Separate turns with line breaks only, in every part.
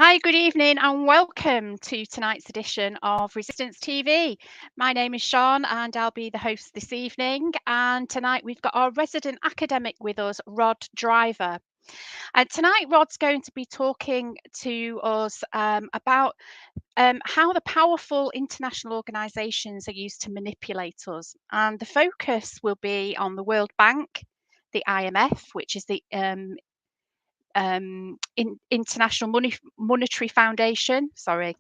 Hi, good evening, and welcome to tonight's edition of Resistance TV. My name is Sean, and I'll be the host this evening. And tonight we've got our resident academic with us, Rod Driver. And tonight, Rod's going to be talking to us about how the powerful international organisations are used to manipulate us. And the focus will be on the World Bank, the IMF, which is the International Monetary Foundation. Sorry,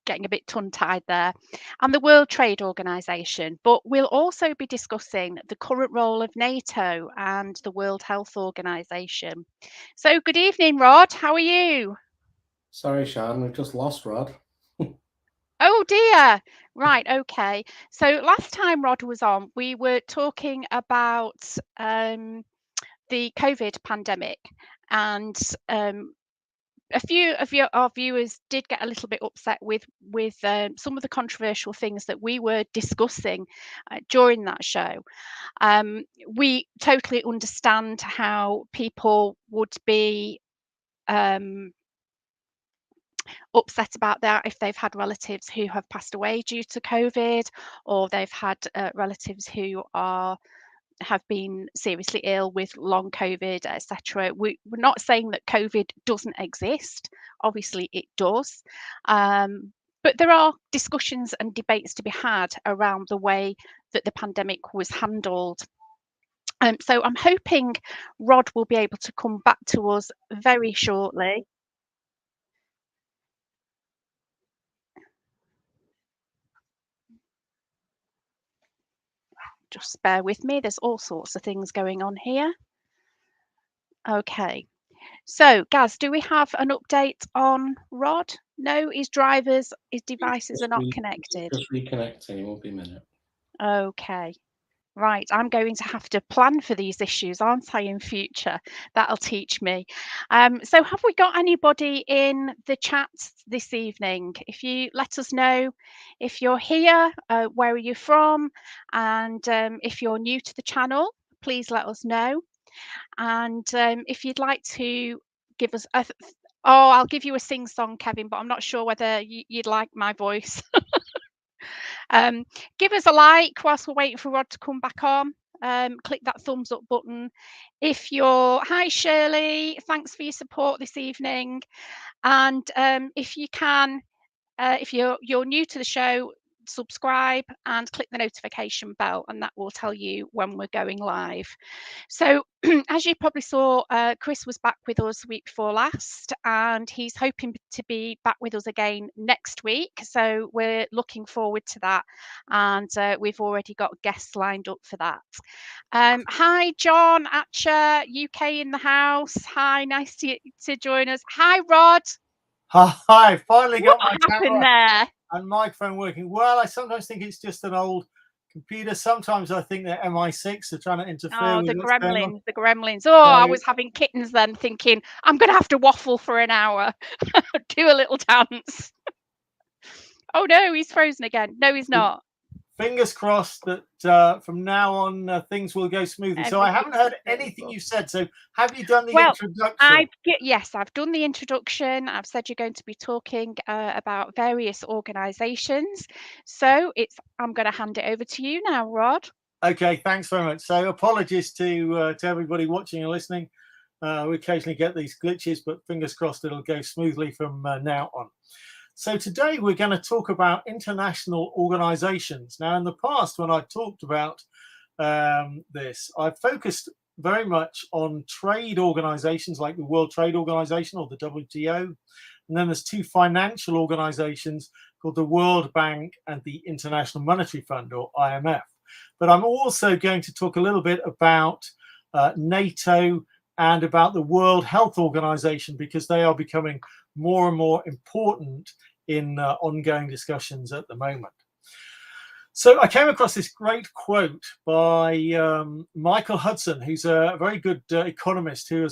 getting a bit tongue-tied there, and the World Trade Organization. But we'll also be discussing the current role of NATO and the World Health Organization. So, good evening, Rod. How are you?
Sorry, Sean, we've just lost Rod.
Oh dear. Right. Okay. So last time Rod was on, we were talking about the COVID pandemic, and a few of our viewers did get a little bit upset with some of the controversial things that we were discussing during that show. We totally understand how people would be upset about that if they've had relatives who have passed away due to COVID, or they've had relatives who have been seriously ill with long COVID, etc. We're not saying that COVID doesn't exist. Obviously, it does. But there are discussions and debates to be had around the way that the pandemic was handled. So I'm hoping Rod will be able to come back to us very shortly. Just bear with me. There's all sorts of things going on here. Okay. So, Gaz, do we have an update on Rod? No, his devices are not connected.
Just reconnecting. It won't be a minute.
Okay. Right, I'm going to have to plan for these issues, aren't I, in future? That'll teach me. So have we got anybody in the chat this evening? If you let us know if you're here, where are you from? And if you're new to the channel, please let us know. And if you'd like to give us I'll give you a sing song, Kevin, but I'm not sure whether you'd like my voice. Give us a like whilst we're waiting for Rod to come back on. Click that thumbs up button. Hi Shirley, thanks for your support this evening. And if you can, if you're new to the show, subscribe and click the notification bell, and that will tell you when we're going live. So as you probably saw, Chris was back with us the week before last, and he's hoping to be back with us again next week. So we're looking forward to that, and we've already got guests lined up for that. Hi John Atcher, UK in the house. Hi, nice to join us. Hi Rod.
Hi, finally got my
camera
there? And microphone working. Well, I sometimes think it's just an old computer. Sometimes I think they're MI6 are trying to interfere with
the gremlins.
So,
I was having kittens then, thinking I'm going to have to waffle for an hour, do a little dance. Oh no, he's frozen again. No, he's not.
Fingers crossed that from now on things will go smoothly. So I haven't heard anything you said. So have you done the introduction?
Yes, I've done the introduction. I've said you're going to be talking about various organisations. So I'm going to hand it over to you now, Rod.
Okay, thanks very much. So apologies to everybody watching and listening. We occasionally get these glitches, but fingers crossed it'll go smoothly from now on. So today we're going to talk about international organizations. Now, in the past, when I talked about this, I focused very much on trade organizations like the World Trade Organization or the WTO. And then there's two financial organizations called the World Bank and the International Monetary Fund, or IMF. But I'm also going to talk a little bit about NATO and about the World Health Organization, because they are becoming more and more important in ongoing discussions at the moment. So I came across this great quote by Michael Hudson, who's a very good economist who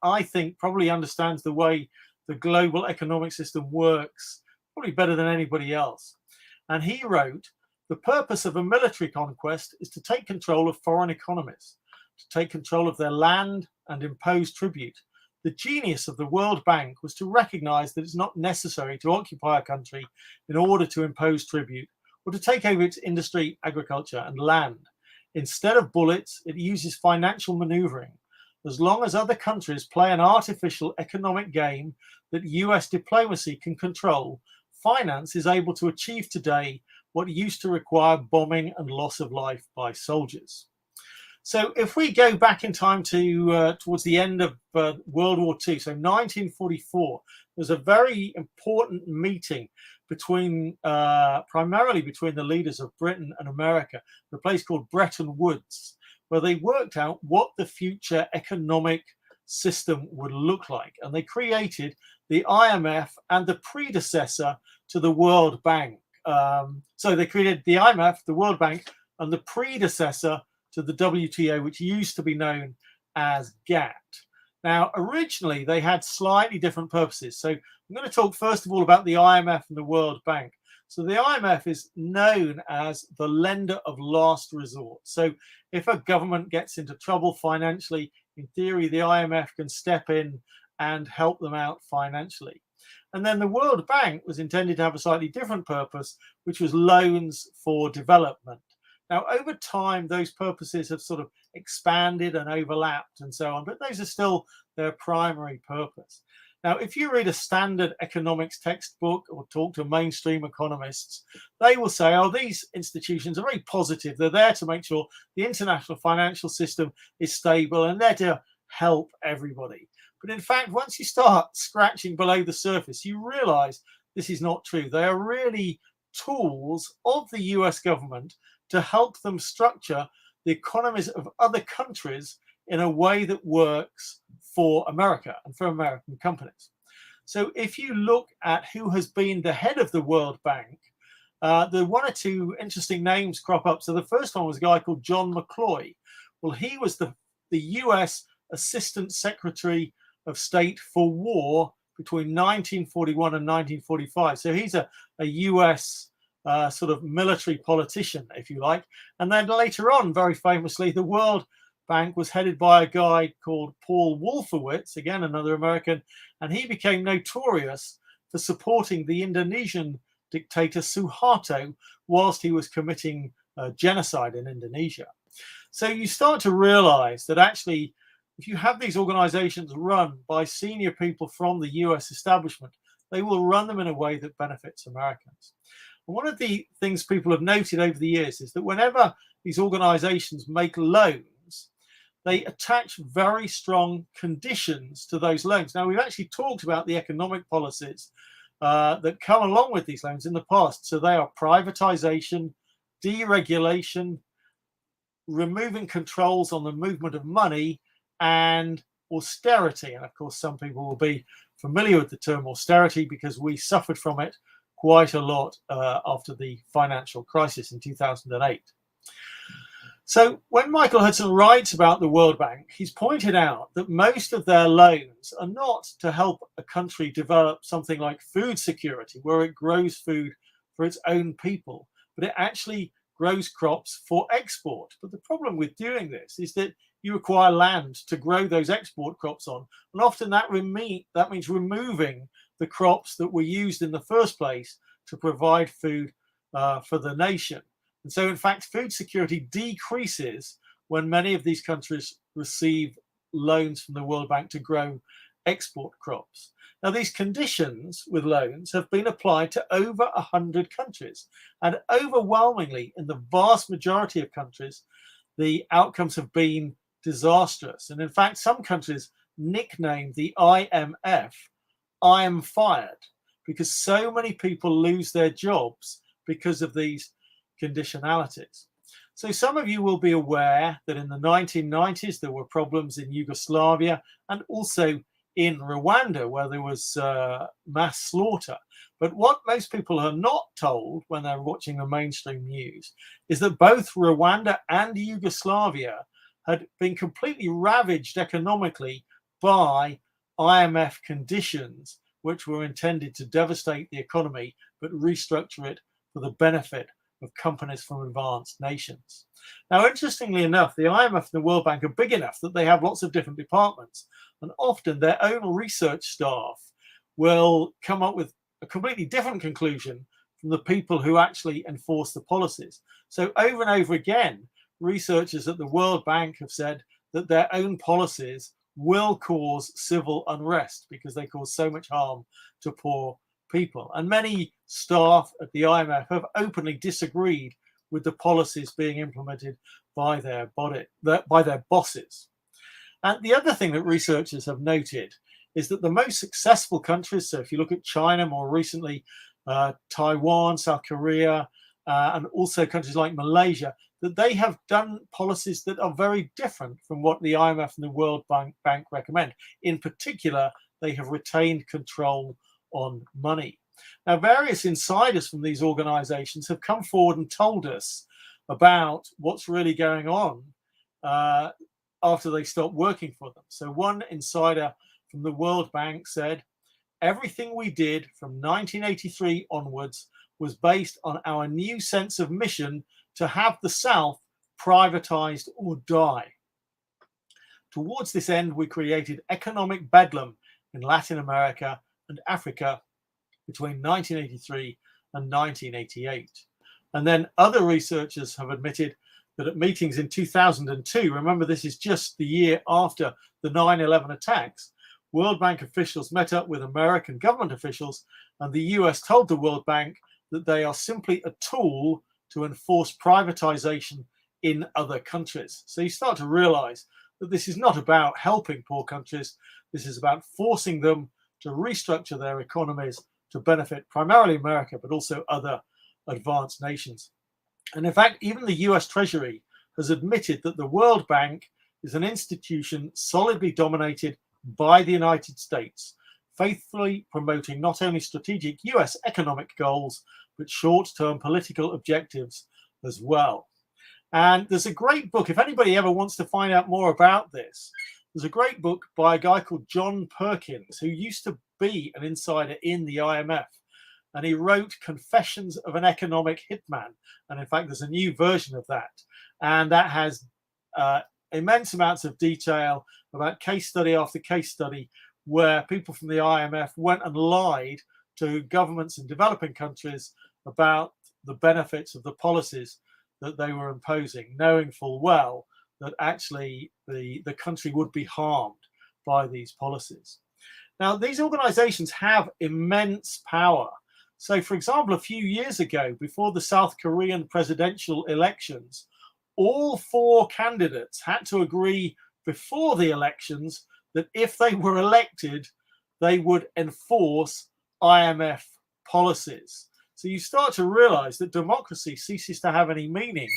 I think probably understands the way the global economic system works probably better than anybody else. And he wrote, "The purpose of a military conquest is to take control of foreign economies, to take control of their land and impose tribute. the genius of the World Bank was to recognize that it's not necessary to occupy a country in order to impose tribute or to take over its industry, agriculture, and land. Instead of bullets, it uses financial maneuvering. As long as other countries play an artificial economic game that US diplomacy can control, finance is able to achieve today what used to require bombing and loss of life by soldiers. So if we go back in time to towards the end of World War II, so 1944, there was a very important meeting between primarily between the leaders of Britain and America, a place called Bretton Woods, where they worked out what the future economic system would look like. And they created the IMF and the predecessor to the World Bank. So they created the IMF, the World Bank, and the predecessor to the WTO, which used to be known as GATT. Now, originally, they had slightly different purposes. So I'm going to talk first of all about the IMF and the World Bank. So the IMF is known as the lender of last resort. So if a government gets into trouble financially, in theory, the IMF can step in and help them out financially. And then the World Bank was intended to have a slightly different purpose, which was loans for development. Now, over time, those purposes have sort of expanded and overlapped and so on, but those are still their primary purpose. Now, if you read a standard economics textbook or talk to mainstream economists, they will say, oh, these institutions are very positive. They're there to make sure the international financial system is stable and they're to help everybody. But in fact, once you start scratching below the surface, you realize this is not true. They are really tools of the US government to help them structure the economies of other countries in a way that works for America and for American companies. So if you look at who has been the head of the World Bank, the one or two interesting names crop up. So the first one was a guy called John McCloy. Well, he was the US Assistant Secretary of State for War between 1941 and 1945. So he's a US sort of military politician, if you like. And then later on, very famously, the World Bank was headed by a guy called Paul Wolfowitz, again, another American, and he became notorious for supporting the Indonesian dictator Suharto whilst he was committing genocide in Indonesia. So you start to realize that actually, if you have these organizations run by senior people from the US establishment, they will run them in a way that benefits Americans. And one of the things people have noted over the years is that whenever these organizations make loans, they attach very strong conditions to those loans. Now, we've actually talked about the economic policies that come along with these loans in the past. So they are privatization, deregulation, removing controls on the movement of money, and austerity. And of course, some people will be familiar with the term austerity because we suffered from it quite a lot after the financial crisis in 2008. So when Michael Hudson writes about the World Bank, he's pointed out that most of their loans are not to help a country develop something like food security, where it grows food for its own people, but it actually grows crops for export. But the problem with doing this is that you require land to grow those export crops on. And often that means removing the crops that were used in the first place to provide food for the nation. And so, in fact, food security decreases when many of these countries receive loans from the World Bank to grow export crops. Now, these conditions with loans have been applied to over 100 countries. And overwhelmingly, in the vast majority of countries, the outcomes have been disastrous. And in fact, some countries nicknamed the IMF "I am fired" because so many people lose their jobs because of these conditionalities. So some of you will be aware that in the 1990s there were problems in Yugoslavia and also in Rwanda, where there was mass slaughter. But what most people are not told when they're watching the mainstream news is that both Rwanda and Yugoslavia had been completely ravaged economically by IMF conditions, which were intended to devastate the economy but restructure it for the benefit of companies from advanced nations. Now, interestingly enough, the IMF and the World Bank are big enough that they have lots of different departments. And often their own research staff will come up with a completely different conclusion from the people who actually enforce the policies. So over and over again, researchers at the World Bank have said that their own policies will cause civil unrest because they cause so much harm to poor people. And many staff at the IMF have openly disagreed with the policies being implemented by their bosses. And the other thing that researchers have noted is that the most successful countries, so if you look at China more recently, Taiwan, South Korea, and also countries like Malaysia, that they have done policies that are very different from what the IMF and the World Bank recommend. In particular, they have retained control on money. Now, various insiders from these organizations have come forward and told us about what's really going on after they stopped working for them. So one insider from the World Bank said, everything we did from 1983 onwards was based on our new sense of mission to have the South privatized or die. Towards this end, we created economic bedlam in Latin America and Africa between 1983 and 1988. And then other researchers have admitted that at meetings in 2002, remember this is just the year after the 9/11 attacks, World Bank officials met up with American government officials, and the US told the World Bank that they are simply a tool to enforce privatization in other countries. So you start to realize that this is not about helping poor countries. This is about forcing them to restructure their economies to benefit primarily America, but also other advanced nations. And in fact, even the US Treasury has admitted that the World Bank is an institution solidly dominated by the United States, faithfully promoting not only strategic US economic goals, but short-term political objectives as well. And there's a great book, if anybody ever wants to find out more about this, there's a great book by a guy called John Perkins, who used to be an insider in the IMF. And he wrote Confessions of an Economic Hitman. And in fact, there's a new version of that. And that has immense amounts of detail about case study after case study where people from the IMF went and lied to governments in developing countries about the benefits of the policies that they were imposing, knowing full well that actually the country would be harmed by these policies. Now, these organizations have immense power. So, for example, a few years ago, before the South Korean presidential elections, all four candidates had to agree before the elections that if they were elected, they would enforce IMF policies. So you start to realize that democracy ceases to have any meaning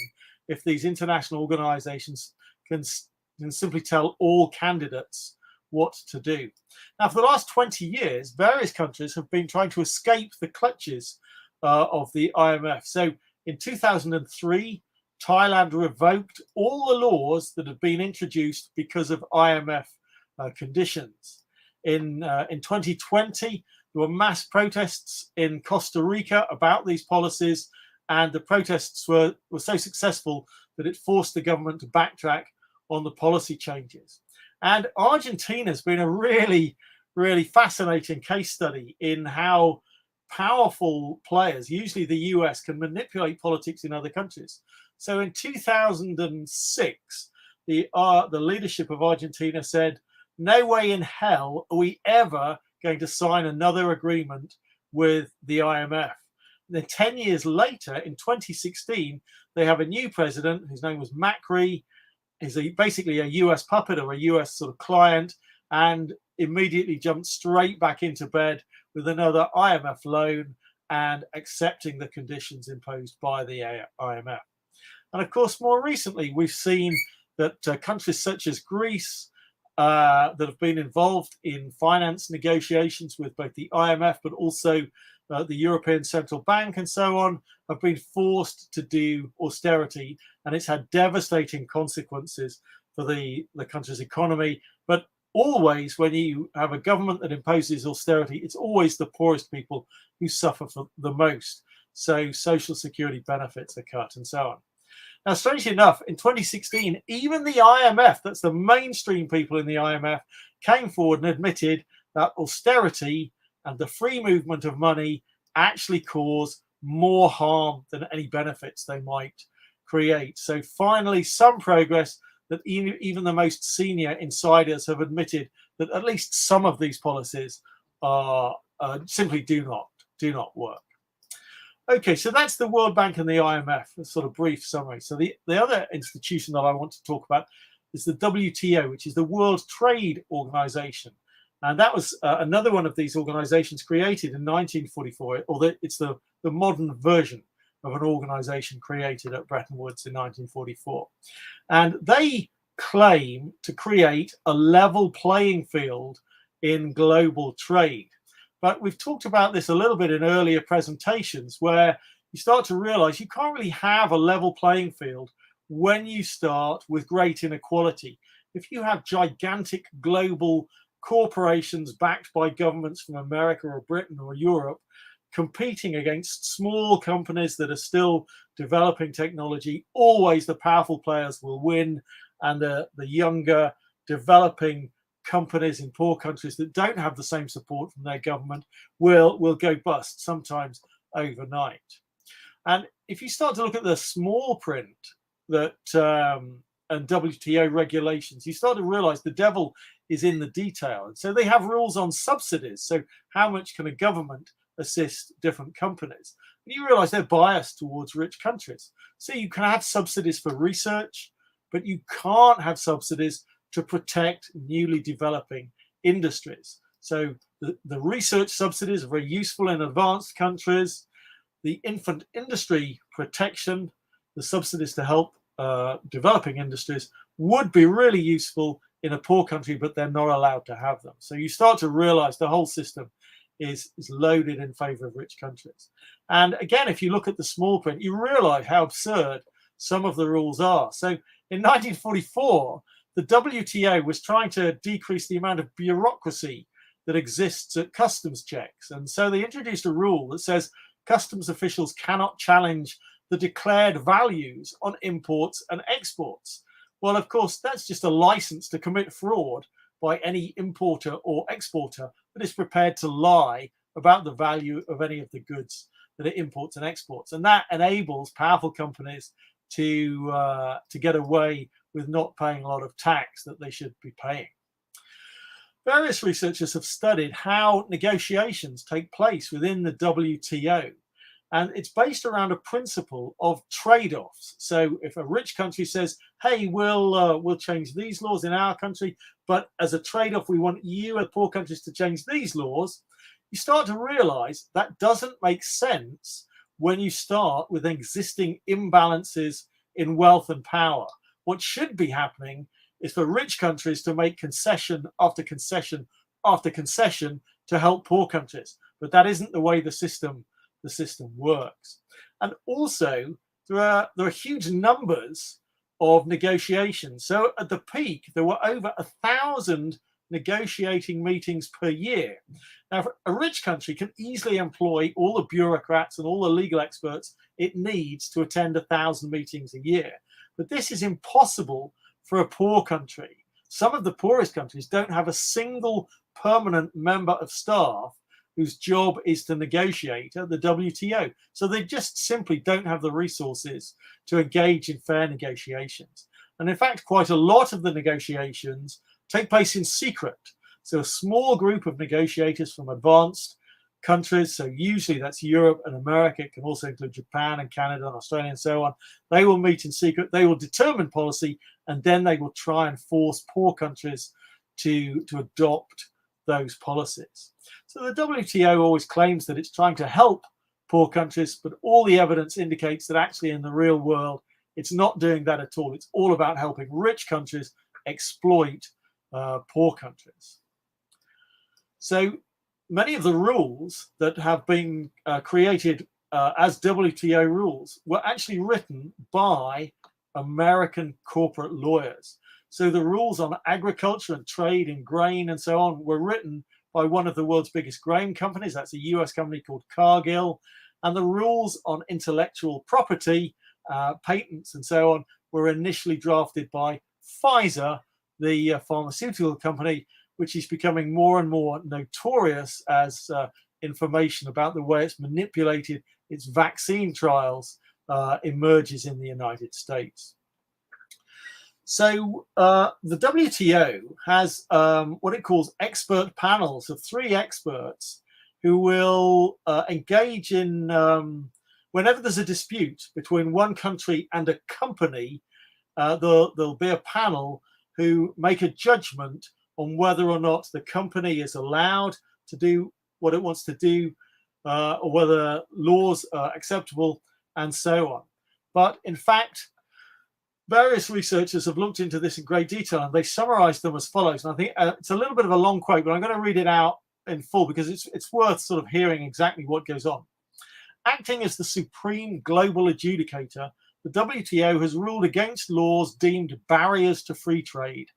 if these international organizations can simply tell all candidates what to do. Now, for the last 20 years, various countries have been trying to escape the clutches of the IMF. So in 2003, Thailand revoked all the laws that had been introduced because of IMF conditions. In 2020, there were mass protests in Costa Rica about these policies, and the protests were so successful that it forced the government to backtrack on the policy changes. And Argentina has been a really, really fascinating case study in how powerful players, usually the US, can manipulate politics in other countries. So in 2006, the leadership of Argentina said, no way in hell are we ever going to sign another agreement with the IMF. Then 10 years later, in 2016, they have a new president. His name was Macri. He's basically a US puppet or a US sort of client, and immediately jumped straight back into bed with another IMF loan and accepting the conditions imposed by the IMF. And of course, more recently, we've seen that countries such as Greece that have been involved in finance negotiations with both the IMF but also the European Central Bank and so on have been forced to do austerity, and it's had devastating consequences for the country's economy. But always, when you have a government that imposes austerity, it's always the poorest people who suffer for the most. So social security benefits are cut and so on. Now, strangely enough, in 2016, even the IMF, that's the mainstream people in the IMF, came forward and admitted that austerity and the free movement of money actually cause more harm than any benefits they might create. So finally, some progress that even the most senior insiders have admitted that at least some of these policies are simply do not work. Okay, so that's the World Bank and the IMF, a sort of brief summary. So the other institution that I want to talk about is the WTO, which is the World Trade Organization. And that was another one of these organizations created in 1944, or it's the modern version of an organization created at Bretton Woods in 1944. And they claim to create a level playing field in global trade. But we've talked about this a little bit in earlier presentations, where you start to realize you can't really have a level playing field when you start with great inequality. If you have gigantic global corporations backed by governments from America or Britain or Europe competing against small companies that are still developing technology, always the powerful players will win, and the younger developing companies in poor countries that don't have the same support from their government will go bust, sometimes overnight. And if you start to look at the small print that and WTO regulations, you start to realize the devil is in the detail. And so they have rules on subsidies. So how much can a government assist different companies? And you realize they're biased towards rich countries. So you can have subsidies for research, but you can't have subsidies to protect newly developing industries. So the research subsidies are very useful in advanced countries. The infant industry protection, the subsidies to help developing industries, would be really useful in a poor country, but they're not allowed to have them. So you start to realize the whole system is loaded in favor of rich countries. And again, if you look at the small print, you realize how absurd some of the rules are. So in 1944, the WTO was trying to decrease the amount of bureaucracy that exists at customs checks. And so they introduced a rule that says customs officials cannot challenge the declared values on imports and exports. Well, of course, that's just a license to commit fraud by any importer or exporter that is prepared to lie about the value of any of the goods that it imports and exports. And that enables powerful companies to get away with not paying a lot of tax that they should be paying. Various researchers have studied how negotiations take place within the WTO, and it's based around a principle of trade-offs. So if a rich country says, hey, we'll change these laws in our country, but as a trade-off, we want you and poor countries to change these laws, you start to realize that doesn't make sense when you start with existing imbalances in wealth and power. What should be happening is for rich countries to make concession after concession after concession to help poor countries. But that isn't the way the system works. And also, there are huge numbers of negotiations. So at the peak, there were over 1,000 negotiating meetings per year. Now, a rich country can easily employ all the bureaucrats and all the legal experts it needs to attend 1,000 meetings a year. But this is impossible for a poor country. Some of the poorest countries don't have a single permanent member of staff whose job is to negotiate at the WTO. So they just simply don't have the resources to engage in fair negotiations. And in fact, quite a lot of the negotiations take place in secret. So a small group of negotiators from advanced countries, so usually that's Europe and America, it can also include Japan and Canada and Australia and so on, they will meet in secret, they will determine policy, and then they will try and force poor countries to adopt those policies. So the WTO always claims that it's trying to help poor countries, but all the evidence indicates that actually in the real world, it's not doing that at all. It's all about helping rich countries exploit poor countries. So many of the rules that have been created as WTO rules were actually written by American corporate lawyers. So the rules on agriculture and trade in grain and so on were written by one of the world's biggest grain companies. That's a US company called Cargill. And the rules on intellectual property, patents and so on, were initially drafted by Pfizer, the pharmaceutical company, which is becoming more and more notorious as information about the way it's manipulated its vaccine trials emerges in the United States. So the WTO has what it calls expert panels of 3 experts who will engage in, whenever there's a dispute between one country and a company, there'll be a panel who make a judgment on whether or not the company is allowed to do what it wants to do, or whether laws are acceptable, and so on. But in fact, various researchers have looked into this in great detail, and they summarized them as follows. And I think it's a little bit of a long quote, but I'm going to read it out in full because it's worth sort of hearing exactly what goes on. Acting as the supreme global adjudicator, the WTO has ruled against laws deemed barriers to free trade.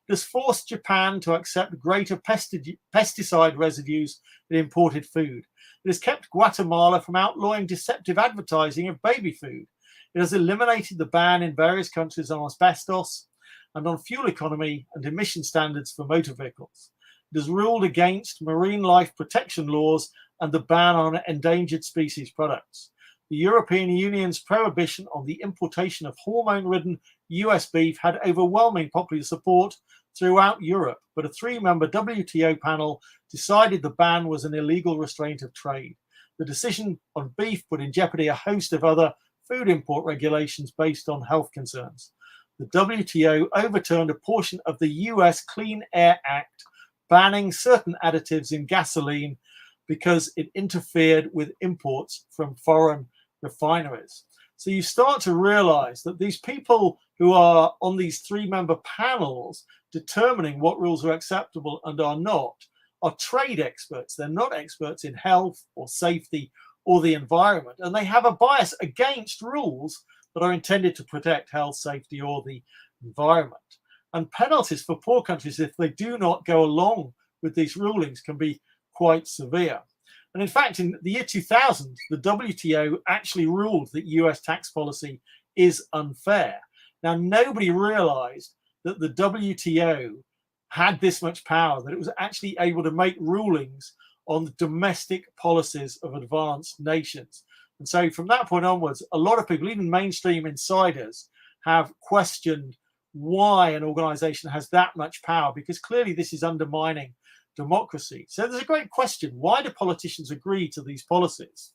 It has forced Japan to accept greater pesticide residues in imported food. It has kept Guatemala from outlawing deceptive advertising of baby food. It has eliminated the ban in various countries on asbestos and on fuel economy and emission standards for motor vehicles. It has ruled against marine life protection laws and the ban on endangered species products. The European Union's prohibition on the importation of hormone-ridden US beef had overwhelming popular support throughout Europe, but a 3-member WTO panel decided the ban was an illegal restraint of trade. The decision on beef put in jeopardy a host of other food import regulations based on health concerns. The WTO overturned a portion of the US Clean Air Act, banning certain additives in gasoline because it interfered with imports from foreign refineries. So you start to realize that these people who are on these 3-member panels determining what rules are acceptable and are not are trade experts. They're not experts in health or safety or the environment, and they have a bias against rules that are intended to protect health, safety, or the environment. And penalties for poor countries if they do not go along with these rulings can be quite severe. And in fact, in the year 2000, the WTO actually ruled that US tax policy is unfair. Now, nobody realized that the WTO had this much power, that it was actually able to make rulings on the domestic policies of advanced nations. And so from that point onwards, a lot of people, even mainstream insiders, have questioned why an organization has that much power, because clearly this is undermining democracy. So there's a great question. Why do politicians agree to these policies?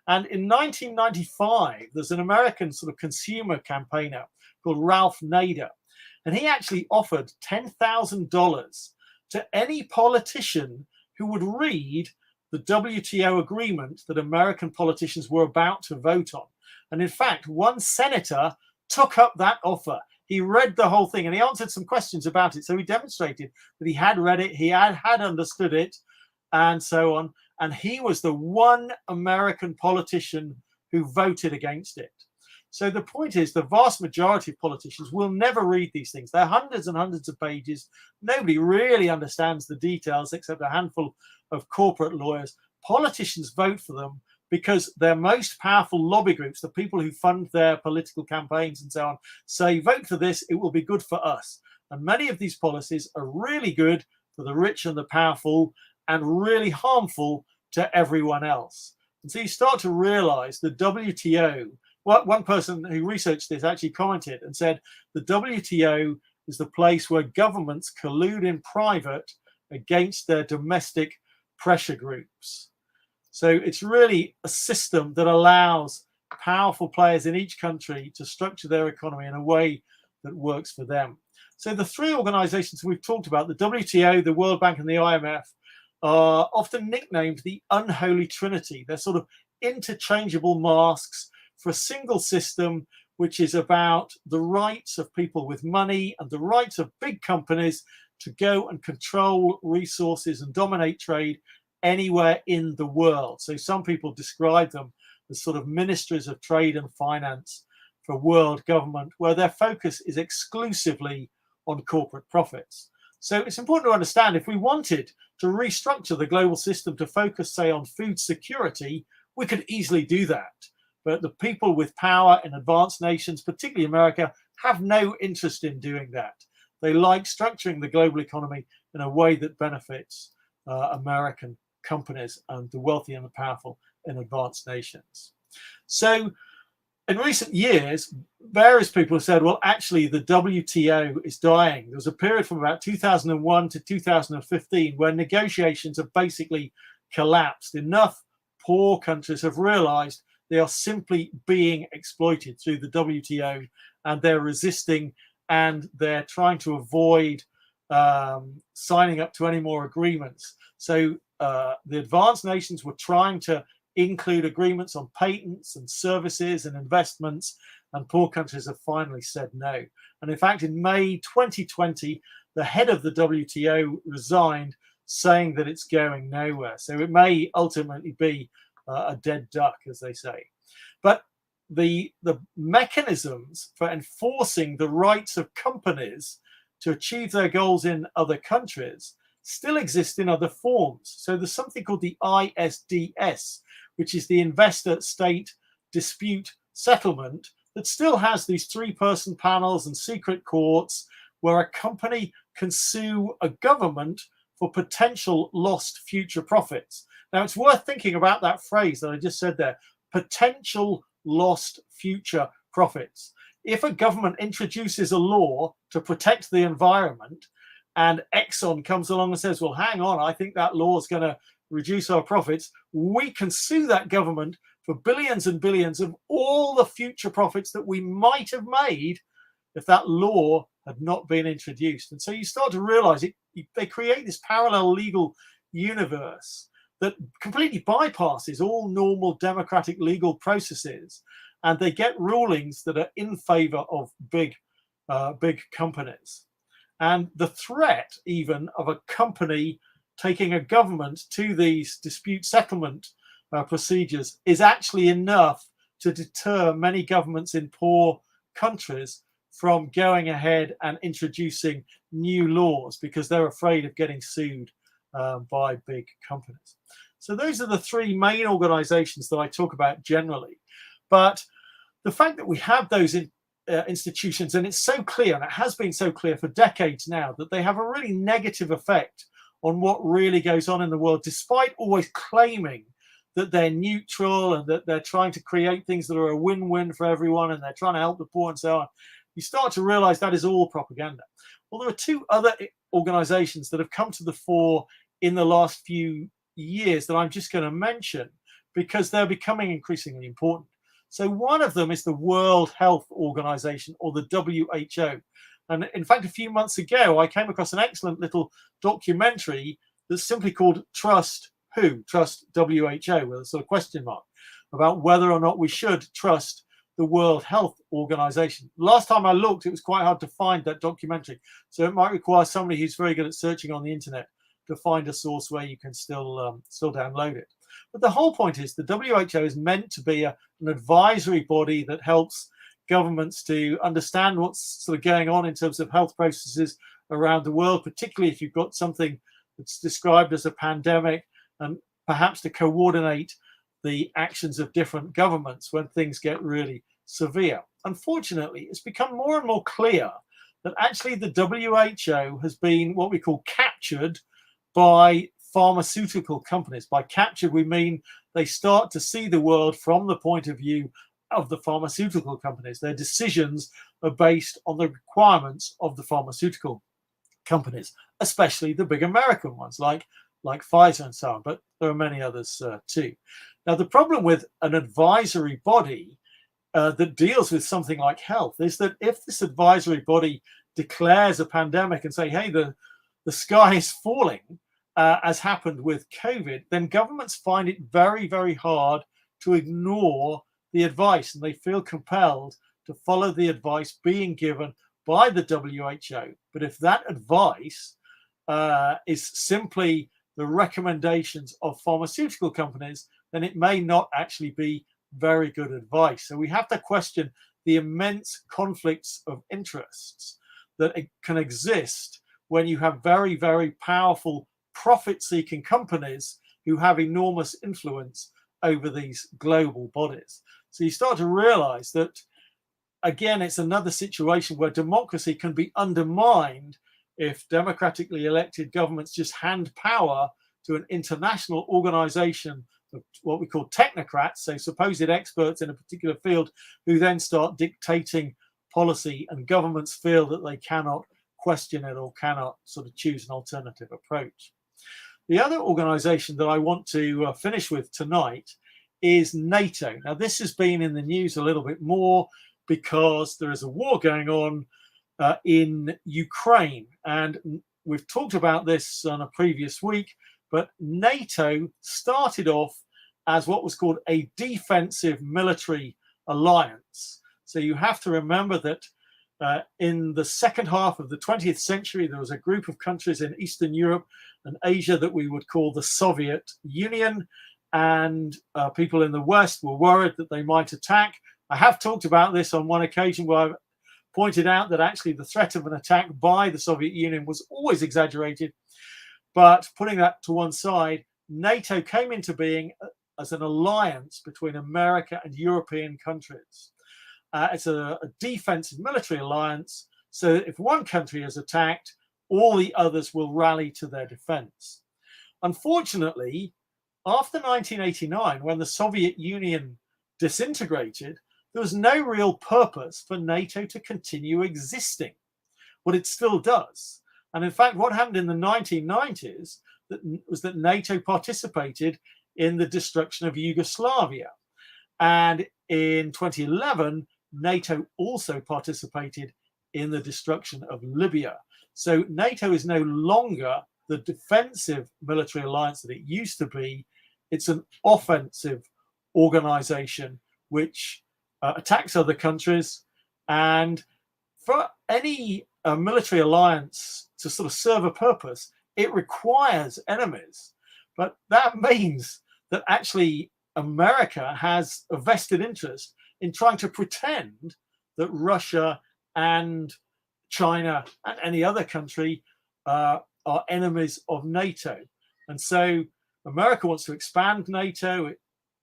And in 1995, there's an American sort of consumer campaigner called Ralph Nader. And he actually offered $10,000 to any politician who would read the WTO agreement that American politicians were about to vote on. And in fact, one senator took up that offer. He read the whole thing and he answered some questions about it. So he demonstrated that he had read it, he had understood it, and so on. And he was the one American politician who voted against it. So the point is, the vast majority of politicians will never read these things. They're hundreds and hundreds of pages. Nobody really understands the details except a handful of corporate lawyers. Politicians vote for them because their most powerful lobby groups, the people who fund their political campaigns and so on, say, vote for this, it will be good for us. And many of these policies are really good for the rich and the powerful and really harmful to everyone else. And so you start to realize the WTO, one person who researched this actually commented and said, the WTO is the place where governments collude in private against their domestic pressure groups. So it's really a system that allows powerful players in each country to structure their economy in a way that works for them. So the 3 organizations we've talked about, the WTO, the World Bank, and the IMF, are often nicknamed the unholy trinity. They're sort of interchangeable masks for a single system, which is about the rights of people with money and the rights of big companies to go and control resources and dominate trade anywhere in the world. So some people describe them as sort of ministries of trade and finance for world government, where their focus is exclusively on corporate profits. So it's important to understand, if we wanted to restructure the global system to focus, say, on food security, we could easily do that. But the people with power in advanced nations, particularly America, have no interest in doing that. They like structuring the global economy in a way that benefits American companies and the wealthy and the powerful in advanced nations. So in recent years, various people have said, well, actually, the WTO is dying. There was a period from about 2001 to 2015 where negotiations have basically collapsed. Enough poor countries have realized they are simply being exploited through the WTO, and they're resisting, and they're trying to avoid signing up to any more agreements. So the advanced nations were trying to include agreements on patents and services and investments, and poor countries have finally said no. And in fact, in May 2020, the head of the WTO resigned, saying that it's going nowhere. So it may ultimately be a dead duck, as they say. But the mechanisms for enforcing the rights of companies to achieve their goals in other countries still exist in other forms. So there's something called the ISDS, which is the Investor State Dispute Settlement, that still has these three-person panels and secret courts where a company can sue a government for potential lost future profits. Now, it's worth thinking about that phrase that I just said there, potential lost future profits. If a government introduces a law to protect the environment and Exxon comes along and says, well, hang on, I think that law is going to reduce our profits, we can sue that government for billions and billions of all the future profits that we might have made if that law had not been introduced. And so you start to realize they create this parallel legal universe that completely bypasses all normal democratic legal processes, and they get rulings that are in favor of big companies. And the threat even of a company taking a government to these dispute settlement procedures is actually enough to deter many governments in poor countries from going ahead and introducing new laws because they're afraid of getting sued by big companies. So those are the three main organizations that I talk about generally. But the fact that we have those institutions, and it's so clear, and it has been so clear for decades now, that they have a really negative effect on what really goes on in the world, despite always claiming that they're neutral and that they're trying to create things that are a win-win for everyone and they're trying to help the poor and so on. You start to realize that is all propaganda. Well, there are two other organizations that have come to the fore in the last few years that I'm just going to mention because they're becoming increasingly important. So one of them is the World Health Organization, or the WHO. And in fact, a few months ago, I came across an excellent little documentary that's simply called Trust Who? Trust WHO, with a sort of question mark, about whether or not we should trust the World Health Organization. Last time I looked, it was quite hard to find that documentary. So it might require somebody who's very good at searching on the internet to find a source where you can still download it. But the whole point is the WHO is meant to be an advisory body that helps governments to understand what's sort of going on in terms of health processes around the world, particularly if you've got something that's described as a pandemic, and perhaps to coordinate the actions of different governments when things get really severe. Unfortunately, it's become more and more clear that actually the WHO has been what we call captured by pharmaceutical companies. By captured, we mean they start to see the world from the point of view of the pharmaceutical companies. Their decisions are based on the requirements of the pharmaceutical companies, especially the big American ones like Pfizer and so on, but there are many others too. Now, the problem with an advisory body that deals with something like health is that if this advisory body declares a pandemic and say, hey, the sky is falling, as happened with COVID, then governments find it very, very hard to ignore the advice, and they feel compelled to follow the advice being given by the WHO. But if that advice is simply the recommendations of pharmaceutical companies, then it may not actually be very good advice. So we have to question the immense conflicts of interests that can exist when you have very, very powerful profit-seeking companies who have enormous influence over these global bodies. So you start to realize that, again, it's another situation where democracy can be undermined if democratically elected governments just hand power to an international organization of what we call technocrats, so supposed experts in a particular field, who then start dictating policy, and governments feel that they cannot question it or cannot sort of choose an alternative approach. The other organization that I want to finish with tonight is NATO. Now, this has been in the news a little bit more because there is a war going on in Ukraine, and we've talked about this on a previous week, but NATO started off as what was called a defensive military alliance. So you have to remember that in the second half of the 20th century, there was a group of countries in Eastern Europe and Asia that we would call the Soviet Union, and people in the West were worried that they might attack. I have talked about this on one occasion where I've pointed out that actually the threat of an attack by the Soviet Union was always exaggerated. But putting that to one side, NATO came into being as an alliance between America and European countries. It's a defensive military alliance, so that if one country is attacked, all the others will rally to their defense. Unfortunately, after 1989, when the Soviet Union disintegrated, there was no real purpose for NATO to continue existing. But it still does. And in fact, what happened in the 1990s was that NATO participated in the destruction of Yugoslavia. And in 2011, NATO also participated in the destruction of Libya. So NATO is no longer the defensive military alliance that it used to be. It's an offensive organization which attacks other countries. And for any military alliance to sort of serve a purpose, it requires enemies. But that means that actually America has a vested interest in trying to pretend that Russia and China and any other country are enemies of NATO. And so America wants to expand NATO.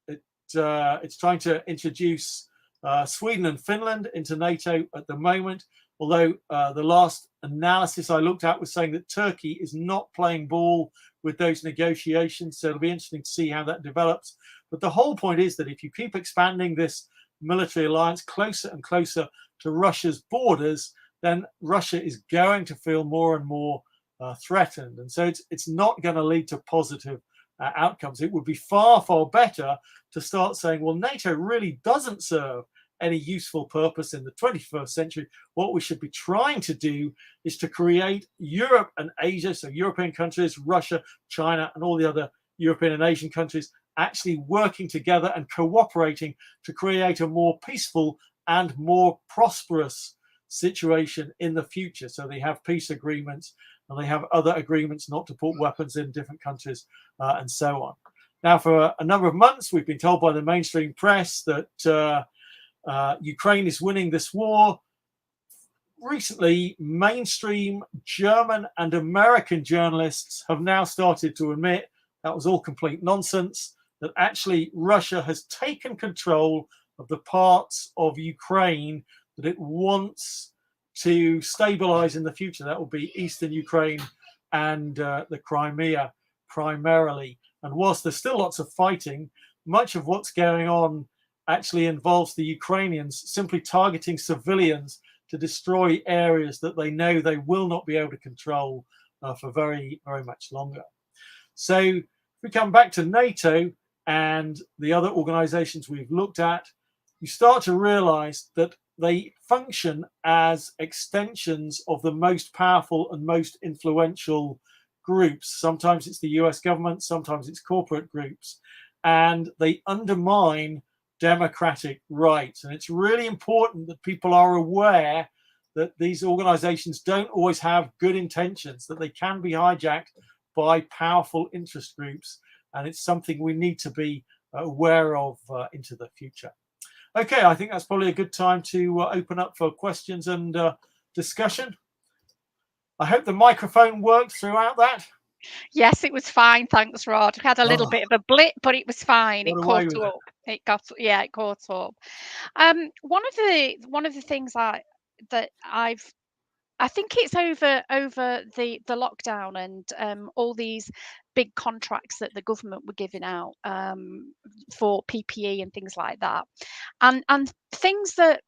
It's trying to introduce Sweden and Finland into NATO at the moment, although the last analysis I looked at was saying that Turkey is not playing ball with those negotiations. So it'll be interesting to see how that develops. But the whole point is that if you keep expanding this military alliance closer and closer to Russia's borders, then Russia is going to feel more and more threatened. And so it's not going to lead to positive outcomes. It would be far, far better to start saying, well, NATO really doesn't serve any useful purpose in the 21st century. What we should be trying to do is to create Europe and Asia, so European countries, Russia, China, and all the other European and Asian countries actually working together and cooperating to create a more peaceful and more prosperous situation in the future. So they have peace agreements and they have other agreements not to put weapons in different countries and so on. Now, for a number of months, we've been told by the mainstream press that Ukraine is winning this war. Recently, mainstream German and American journalists have now started to admit that was all complete nonsense, that actually Russia has taken control of the parts of Ukraine that it wants to stabilize in the future. That will be Eastern Ukraine and the Crimea primarily. And whilst there's still lots of fighting, much of what's going on actually involves the Ukrainians simply targeting civilians to destroy areas that they know they will not be able to control for very, very much longer. So if we come back to NATO and the other organizations we've looked at, you start to realize that they function as extensions of the most powerful and most influential groups. Sometimes it's the US government, sometimes it's corporate groups, and they undermine democratic rights. And it's really important that people are aware that these organizations don't always have good intentions, that they can be hijacked by powerful interest groups. And it's something we need to be aware of into the future. Okay, I think that's probably a good time to open up for questions and discussion. I hope the microphone worked throughout that.
Yes, it was fine. Thanks, Rod. I had a little bit of a blip, but it was fine. It caught up. It caught up. One of the things that I've I think it's over the lockdown and all these big contracts that the government were giving out for PPE and things like that, and things that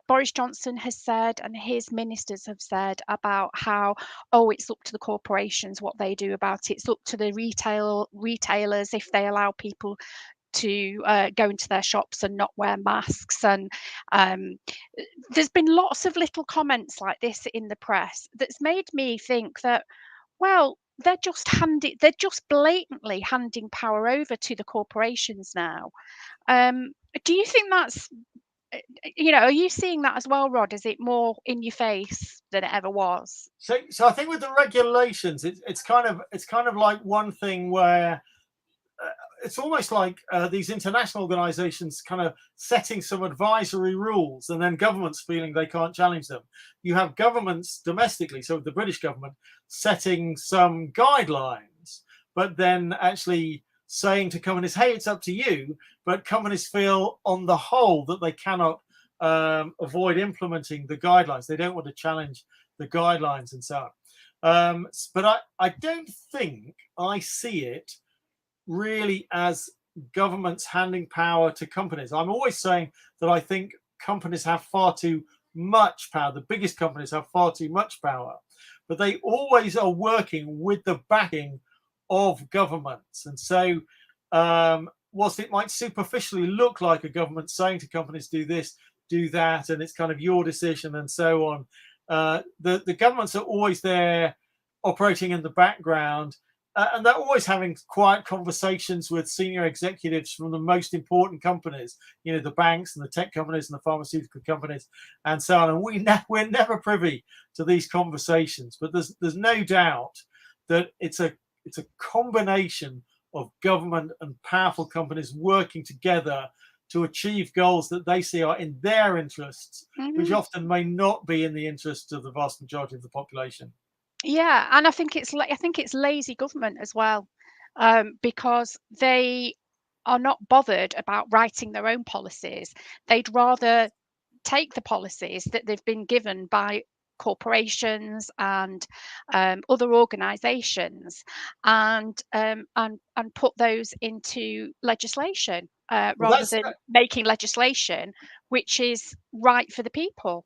Boris Johnson has said and his ministers have said about how, oh, it's up to the corporations what they do about it. It's up to the retailers if they allow people to go into their shops and not wear masks. And there's been lots of little comments like this in the press that's made me think that, well, they're just blatantly handing power over to the corporations now. Do you think that's, are you seeing that as well, Rod? Is it more in your face than it ever was?
So I think with the regulations, it's kind of like one thing where it's almost like these international organizations kind of setting some advisory rules and then governments feeling they can't challenge them. You have governments domestically, so the British government setting some guidelines, but then actually saying to companies, hey, it's up to you. But companies feel on the whole that they cannot avoid implementing the guidelines. They don't want to challenge the guidelines and so on. But I don't think I see it really as governments handing power to companies. I'm always saying that I think companies have far too much power. The biggest companies have far too much power, but they always are working with the backing of governments. And so whilst it might superficially look like a government saying to companies, do this, do that, and it's kind of your decision and so on, the governments are always there operating in the background. And they're always having quiet conversations with senior executives from the most important companies, the banks and the tech companies and the pharmaceutical companies and so on. And we're never privy to these conversations. But there's no doubt that it's a combination of government and powerful companies working together to achieve goals that they see are in their interests, which often may not be in the interests of the vast majority of the population.
Yeah, and I think it's lazy government as well, because they are not bothered about writing their own policies. They'd rather take the policies that they've been given by corporations and other organisations and put those into legislation rather than making legislation which is right for the people.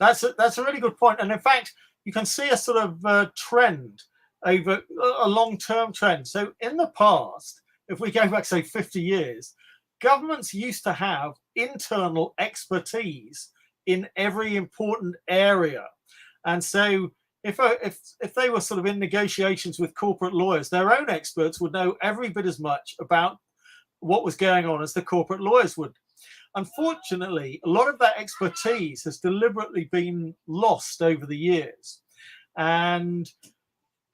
That's a really good point, and in fact, you can see a sort of trend over a long-term trend. So in the past, if we go back, say, 50 years, governments used to have internal expertise in every important area. And so if they were sort of in negotiations with corporate lawyers, their own experts would know every bit as much about what was going on as the corporate lawyers would. Unfortunately, a lot of that expertise has deliberately been lost over the years. And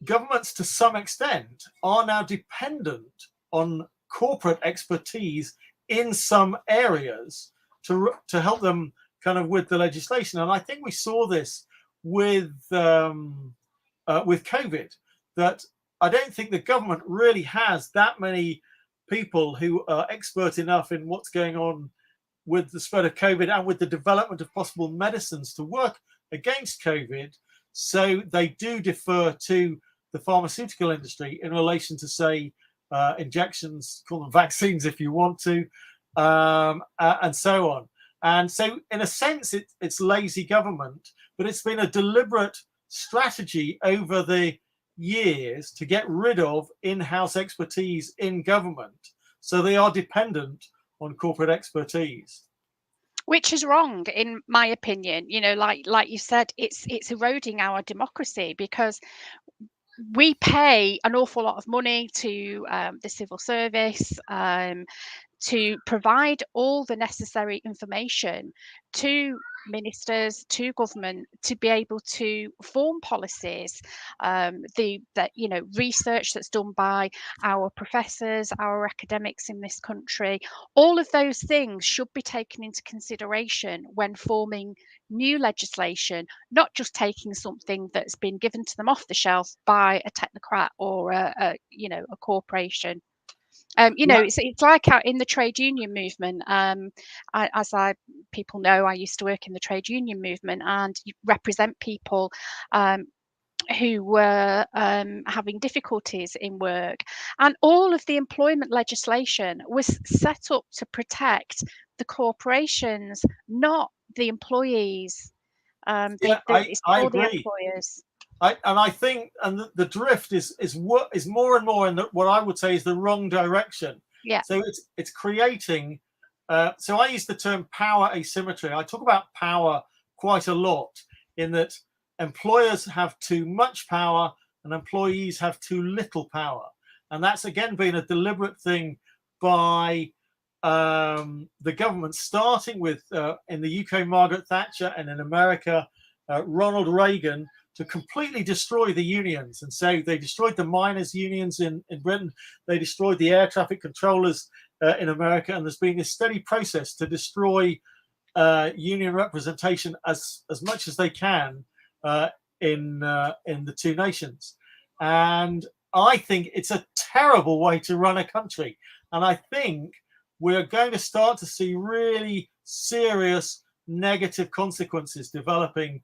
governments, to some extent, are now dependent on corporate expertise in some areas to help them kind of with the legislation. And I think we saw this with COVID, that I don't think the government really has that many people who are expert enough in what's going on with the spread of COVID and with the development of possible medicines to work against COVID. So they do defer to the pharmaceutical industry in relation to, say, injections, call them vaccines if you want to, and so on. And so in a sense, it's lazy government, but it's been a deliberate strategy over the years to get rid of in-house expertise in government. So they are dependent on corporate expertise,
which is wrong in my opinion. Like you said, it's eroding our democracy, because we pay an awful lot of money to the civil service to provide all the necessary information to ministers, to government, to be able to form policies. Research that's done by our professors, our academics in this country, all of those things should be taken into consideration when forming new legislation, not just taking something that's been given to them off the shelf by a technocrat or a corporation. You know, it's like out in the trade union movement. People know, I used to work in the trade union movement and represent people who were having difficulties in work, and all of the employment legislation was set up to protect the corporations, not the employees. It's
I
for the
agree.
employers.
I think, and the drift is more and more in what I would say is the wrong direction.
Yeah.
So it's creating. So I use the term power asymmetry. I talk about power quite a lot, in that employers have too much power and employees have too little power, and that's again been a deliberate thing by the government, starting with in the UK Margaret Thatcher, and in America Ronald Reagan, to completely destroy the unions. And so they destroyed the miners' unions in Britain. They destroyed the air traffic controllers in America. And there's been this steady process to destroy union representation as much as they can in the two nations. And I think it's a terrible way to run a country. And I think we're going to start to see really serious negative consequences developing